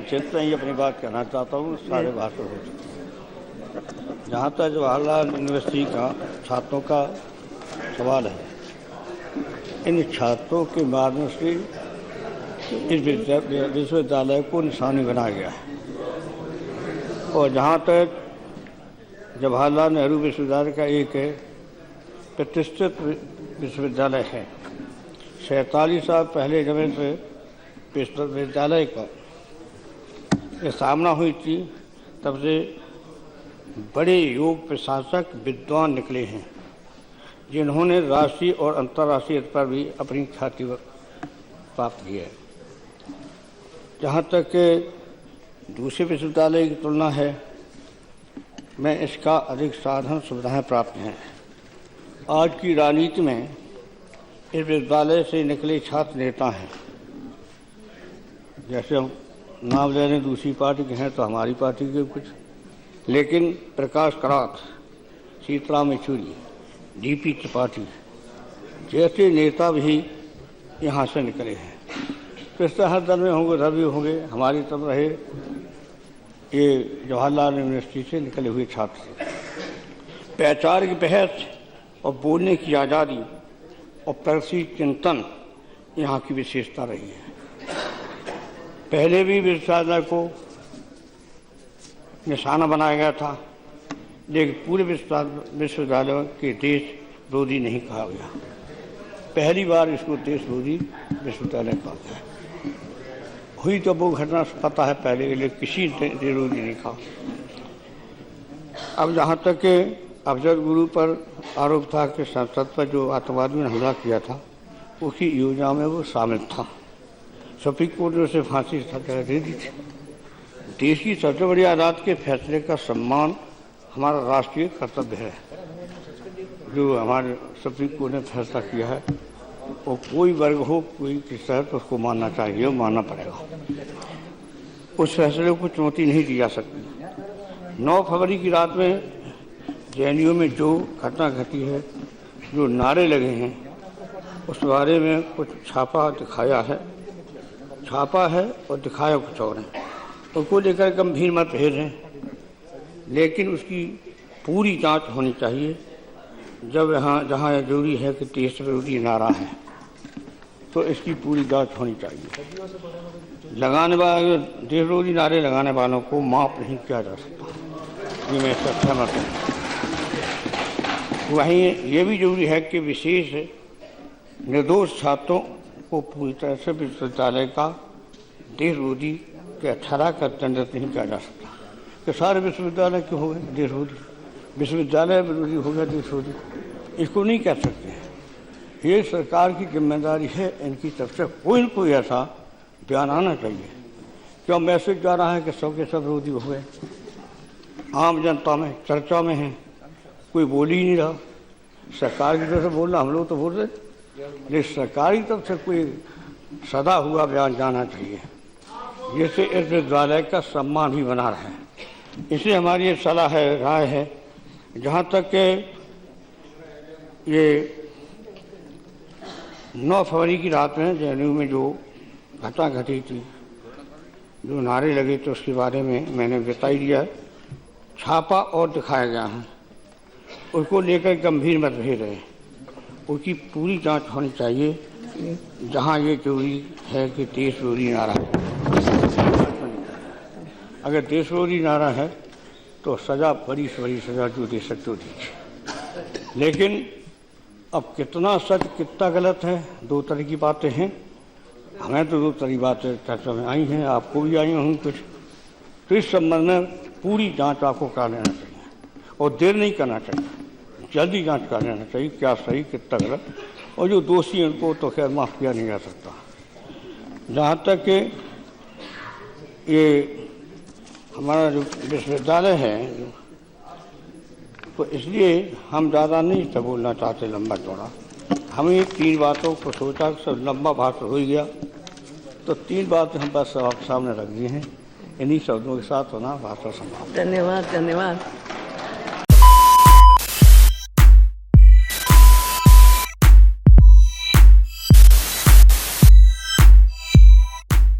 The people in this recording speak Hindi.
संक्षिप्त में ही अपनी बात कहना चाहता हूँ, सारे भाषण हो चुके। जहाँ तक जवाहरलाल यूनिवर्सिटी का छात्रों का सवाल है, इन छात्रों के माध्यम से इस विश्वविद्यालय को निशानी बनाया गया है। और जहाँ तक जवाहरलाल नेहरू विश्वविद्यालय का एक प्रतिष्ठित विश्वविद्यालय है, 47 साल पहले जब इस विश्वविद्यालय का स्थापना हुई थी, तब से बड़े योग प्रशासक विद्वान निकले हैं, जिन्होंने राष्ट्रीय और अंतर्राष्ट्रीय स्तर पर भी अपनी ख्याति प्राप्त की है। जहाँ तक दूसरे विश्वविद्यालय की तुलना है, में इसका अधिक साधन सुविधाएं प्राप्त हैं। आज की राजनीति में इस विश्वविद्यालय से निकले छात्र नेता हैं। जैसे हम नाम ले रहे हैं, दूसरी पार्टी के हैं तो हमारी पार्टी के कुछ, लेकिन प्रकाश करात, सीताराम येचुरी, डीपी त्रिपाठी जैसे नेता भी यहाँ से निकले हैं। तो हर दल में होंगे, रवि होंगे, हमारी तरफ रहे ये जवाहरलाल यूनिवर्सिटी से निकले हुए छात्र। पहचान की बहस और बोलने की आज़ादी और परसी चिंतन यहाँ की विशेषता रही है। पहले भी विश्वविद्यालय को निशाना बनाया गया था, लेकिन पूरे विश्वविद्यालय के देश विरोधी नहीं कहा गया। पहली बार इसको देश विरोधी विश्वविद्यालय कहा गया। हुई तो वो घटना पता है पहले के लिए, किसी ने विरोधी नहीं कहा। अब जहाँ तक के अफजल गुरु पर आरोप था कि संसद पर जो आतंकवादियों ने हमला किया था, उसकी योजना में वो शामिल था। सुप्रीम कोर्ट ने उसे फांसी की सजा दे दी थी। देश की सबसे बड़ी अदालत के फैसले का सम्मान हमारा राष्ट्रीय कर्तव्य है। जो हमारे सुप्रीम कोर्ट ने फैसला किया है, वो कोई वर्ग हो, कोई किस तरह, तो उसको मानना चाहिए, मानना पड़ेगा। उस फैसले को चुनौती नहीं दी जा सकती। 9 फरवरी की रात में जेएनयू में जो घटना घटी है, जो नारे लगे हैं, उस बारे में कुछ छापा है और दिखाया कुछ और है। उसको लेकर गंभीर मतभेद हैं, लेकिन उसकी पूरी जांच होनी चाहिए। जब जहाँ यह जरूरी है कि देश विरोधी नारा है, तो इसकी पूरी जांच होनी चाहिए। लगाने वाले देश विरोधी नारे लगाने वालों को माफ नहीं किया जा सकता, ये मैं इसका सहमत हूँ। वहीं ये भी जरूरी है कि विशेष निर्दोष छात्रों को पूरी तरह से विश्वविद्यालय का देश विरोधी के ठहरा कर दंडित नहीं किया जा सकता कि सारे विश्वविद्यालय क्यों हो गए देश विरोधी, विश्वविद्यालय विरोधी हो गया देश विरोधी, इसको नहीं कह सकते हैं। ये सरकार की जिम्मेदारी है, इनकी तरफ से कोई न कोई ऐसा बयान आना चाहिए। क्यों मैसेज जा रहा है कि सब के सब विरोधी हो गए, आम जनता में चर्चा में है, कोई बोल ही नहीं रहा। सरकार की तरफ से बोल रहा, हम लोग तो बोल रहे, लेकिन सरकार की तरफ से कोई सदा हुआ बयान जाना चाहिए, जिससे इस विश्वविद्यालय का सम्मान भी बना रहे। इसलिए हमारी ये सलाह है, राय है, जहाँ तक के ये 9 फरवरी की रात में जेएनयू में जो घटना घटी थी, जो नारे लगे थे, उसके बारे में मैंने बताई दिया। छापा और दिखाया गया है, उसको लेकर गंभीर मतभेद है, उसकी पूरी जांच होनी चाहिए। जहां ये जरूरी है कि देश विरोधी नारा है, अगर देश विरोधी नारा है तो सजा, बड़ी से बड़ी सजा जो दे सकते हो दीजिए। लेकिन अब कितना सच कितना गलत है, दो तरह की बातें हैं। हमें तो दो तरह की बातें चर्चा में आई हैं, आपको भी आई होंगी कुछ। तो इस संबंध में पूरी जांच आपको कर लेना चाहिए और देर नहीं करना चाहिए, जल्दी जांच कर लेना चाहिए, क्या सही कितना गलत। और जो दोषी हैं उनको तो खैर माफ़ किया नहीं जा सकता। जहाँ तक कि ये हमारा जो विश्वविद्यालय है, तो इसलिए हम ज़्यादा नहीं सब बोलना चाहते लंबा चौड़ा। हम ये 3 बातों को सोचा कि सब लंबा भाषण हो गया, तो 3 बातें हम बस आपके सामने रख दी हैं। इन्हीं शब्दों के साथ होना भाषण समाप्त। धन्यवाद।